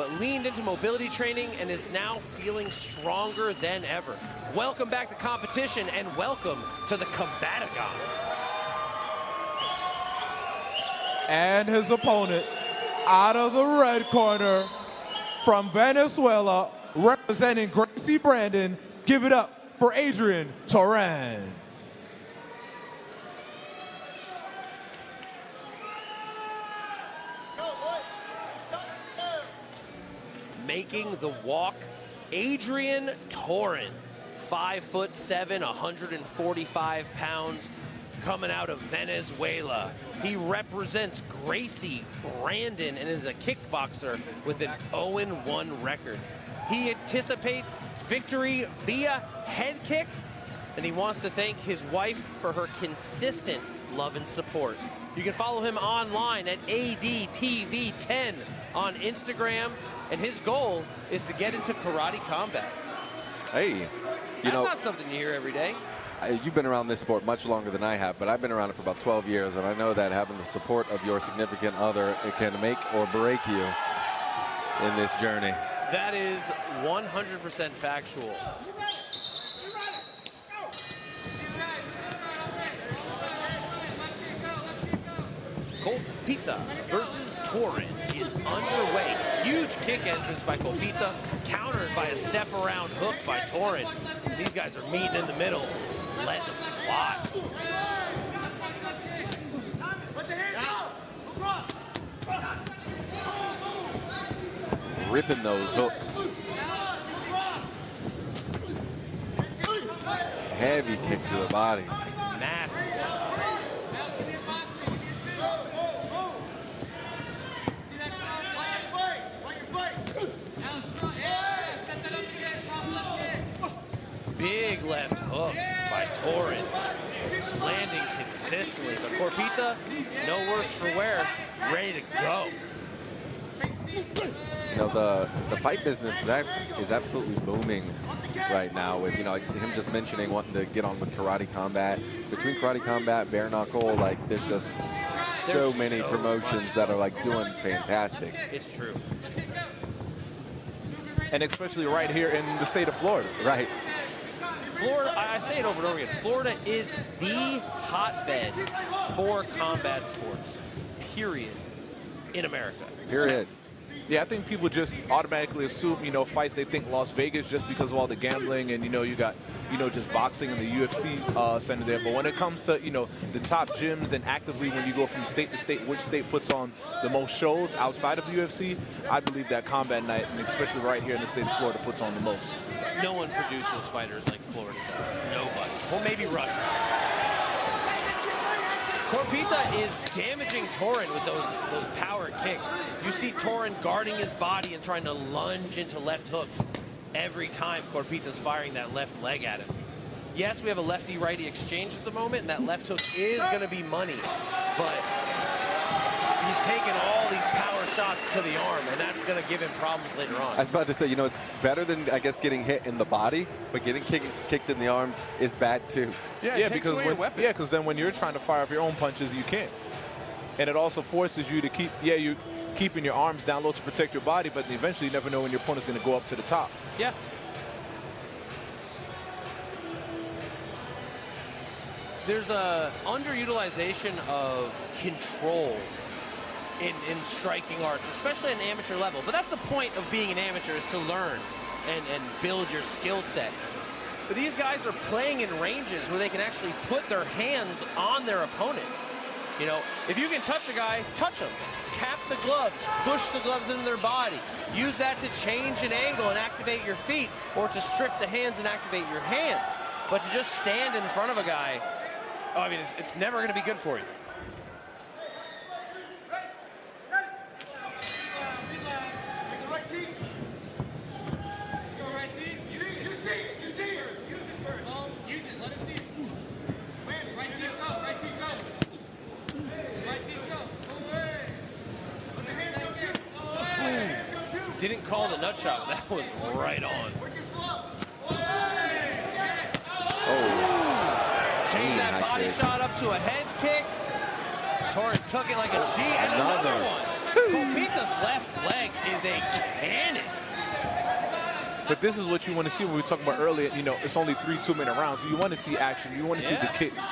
but leaned into mobility training and is now feeling stronger than ever. Welcome back to competition, and welcome to the Combatagon. And his opponent, out of the red corner, from Venezuela, representing Gracie Brandon, give it up for Adrian Toran. Making the walk, Adrian Toran, 5'7", 145 pounds, coming out of Venezuela. He represents Gracie Brandon and is a kickboxer with an 0-1 record. He anticipates victory via head kick, and he wants to thank his wife for her consistent love and support. You can follow him online at ADTV10 on Instagram, and his goal is to get into karate combat. Hey, That's not something you hear every day. You've been around this sport much longer than I have, but I've been around it for about 12 years, and I know that having the support of your significant other, it can make or break you in this journey. That is 100% factual. Colpita versus Toran is underway. Huge kick entrance by Colpita, countered by a step around hook by Toran. These guys are meeting in the middle, letting them fly. Ripping those hooks. Heavy kick to the body. Massive shot. Big left hook by Toran, landing consistently. But Colpita, no worse for wear, ready to go. You know, the fight business is absolutely booming right now with, you know, him just mentioning wanting to get on with Karate Combat. Between Karate Combat, Bare Knuckle, like there's just so many promotions that are like doing fantastic. It's true. And especially right here in the state of Florida. Right. Florida, I say it over and over again, Florida is the hotbed for combat sports, period, in America. Period. Yeah, I think people just automatically assume, you know, fights, they think Las Vegas just because of all the gambling and, you know, you got, you know, just boxing and the UFC center there. But when it comes to, you know, the top gyms and actively when you go from state to state, which state puts on the most shows outside of UFC, I believe that Combat Night, and especially right here in the state of Florida, puts on the most. No one produces fighters like Florida does. Nobody. Well, maybe Russia. Colpita is damaging Toran with those power kicks. You see Toran guarding his body and trying to lunge into left hooks every time Colpita's firing that left leg at him. Yes, we have a lefty-righty exchange at the moment, and that left hook is going to be money, but he's taking all these power shots to the arm, and that's going to give him problems later on. I was about to say, you know, better than, I guess, getting hit in the body, but getting kicked in the arms is bad too. Yeah, because away your weapons. Yeah, because then when you're trying to fire off your own punches, you can't. And it also forces you to keep, you keeping your arms down low to protect your body, but eventually you never know when your opponent's going to go up to the top. Yeah. There's a underutilization of control in striking arts, especially at an amateur level. But that's the point of being an amateur, is to learn and build your skill set. But these guys are playing in ranges where they can actually put their hands on their opponent. You know, if you can touch a guy, touch him. Tap the gloves, push the gloves into their body. Use that to change an angle and activate your feet, or to strip the hands and activate your hands. But to just stand in front of a guy, oh, I mean, it's never going to be good for you. Didn't call the nut shot, but that was right on. Oh. Changed that body shot up to a head kick. Toran took it like a G, and another one. Copita's left leg is a cannon. But this is what you want to see when we were talking about earlier. You know, it's only 3 2-minute rounds. You want to see action. You want to see the kicks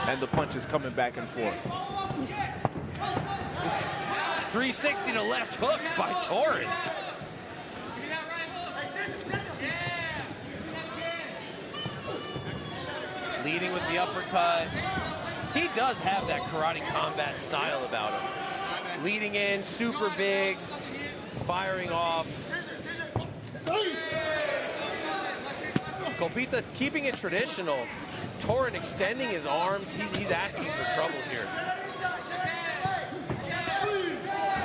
and the punches coming back and forth. 360 to left hook by Torin. Leading with the uppercut. He does have that Karate Combat style about him. Leading in, super big, firing off. Copita keeping it traditional. Torin extending his arms. He's asking for trouble here.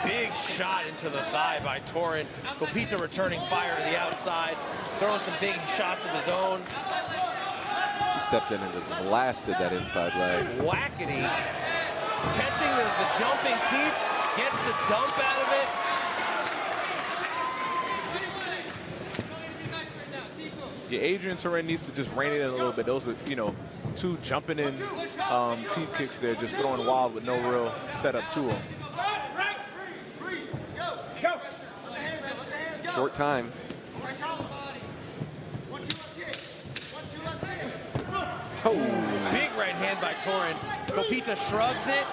Big shot into the thigh by Torin. Copita returning fire to the outside, throwing some big shots of his own. He stepped in and just blasted that inside leg. Whackety. Catching the jumping teeth, gets the dump out of it. Yeah, Adrian Torin needs to just rein it in a little bit. Those are, you know, 2 jumping in teep kicks there, just throwing wild with no real setup to them. Short time. Oh. Big right hand by Torin. Copita shrugs it,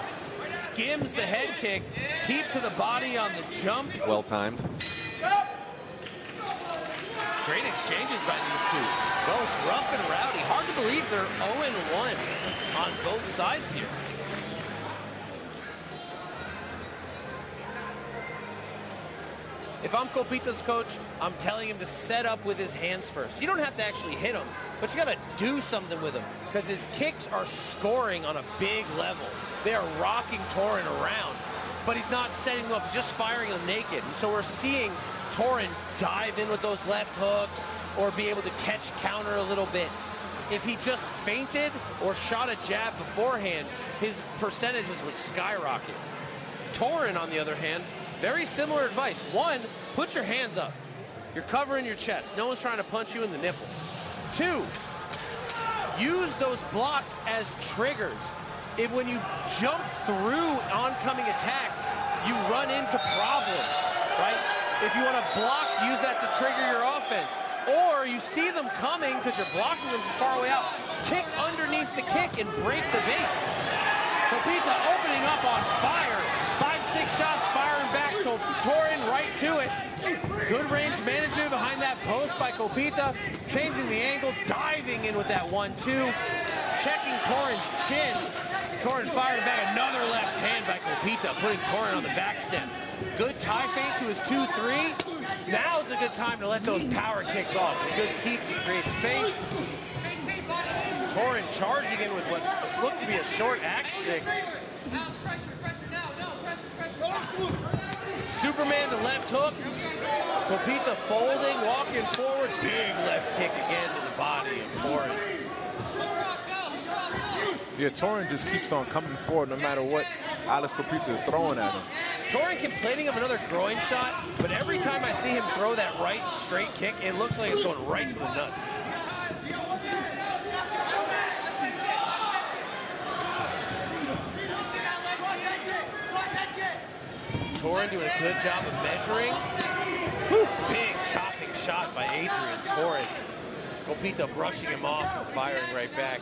skims the head kick, teep to the body on the jump. Well timed. Great exchanges by these two. Both rough and rowdy. Hard to believe they're 0-1 on both sides here. If I'm Copita's coach, I'm telling him to set up with his hands first. You don't have to actually hit him, but you got to do something with him because his kicks are scoring on a big level. They are rocking Torin around, but he's not setting him up. He's just firing him naked. And so we're seeing Torin dive in with those left hooks or be able to catch counter a little bit. If he just feinted or shot a jab beforehand, his percentages would skyrocket. Torin, on the other hand, very similar advice. 1, put your hands up. You're covering your chest. No one's trying to punch you in the nipple. 2, use those blocks as triggers. If when you jump through oncoming attacks, you run into problems, right? If you want to block, use that to trigger your offense. Or you see them coming because you're blocking them from far away out. Kick underneath the kick and break the base. Copita opening up on fire. 5-6 shots firing back to Torin, right to it. Good range management behind that post by Copita. Changing the angle, diving in with that 1-2. Checking Torin's chin. Torin firing back another left hand by Copita, putting Torin on the back step. Good tie feint to his 2-3. Now's a good time to let those power kicks off. A good teep to create space. Torin charging in with what looked to be a short axe kick. Superman to left hook. Copita folding, walking forward. Big left kick again to the body of Torin. Yeah, Torin just keeps on coming forward no matter what Alex Copita is throwing at him. Torin complaining of another groin shot, but every time I see him throw that right straight kick, it looks like it's going right to the nuts. Torin doing a good job of measuring. Woo. Big chopping shot by Adrian Torin. Copita brushing him off and firing right back.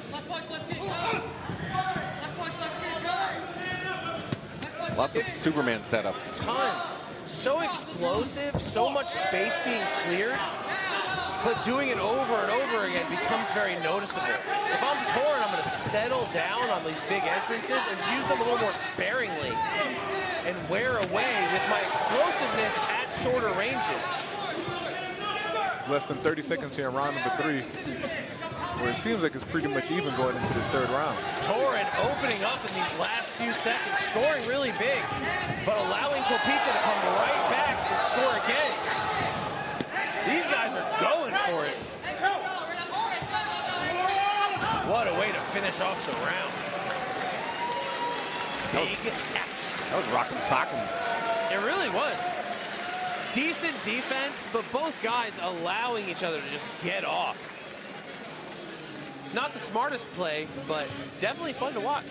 Lots of Superman setups. Tons. So explosive, so much space being cleared, but doing it over and over again becomes very noticeable. If I'm Torin, I'm going to settle down on these big entrances and use them a little more sparingly and wear away with my explosiveness at shorter ranges. Less than 30 seconds here in round number 3, where it seems like it's pretty much even going into this 3rd round. Torin opening up in these last few seconds, scoring really big, but allowing Copita to come right back and score again. These guys are going for it. What a way to finish off the round. Big action. That was rock'em sock'em. It really was. Decent defense, but both guys allowing each other to just get off. Not the smartest play, but definitely fun to watch.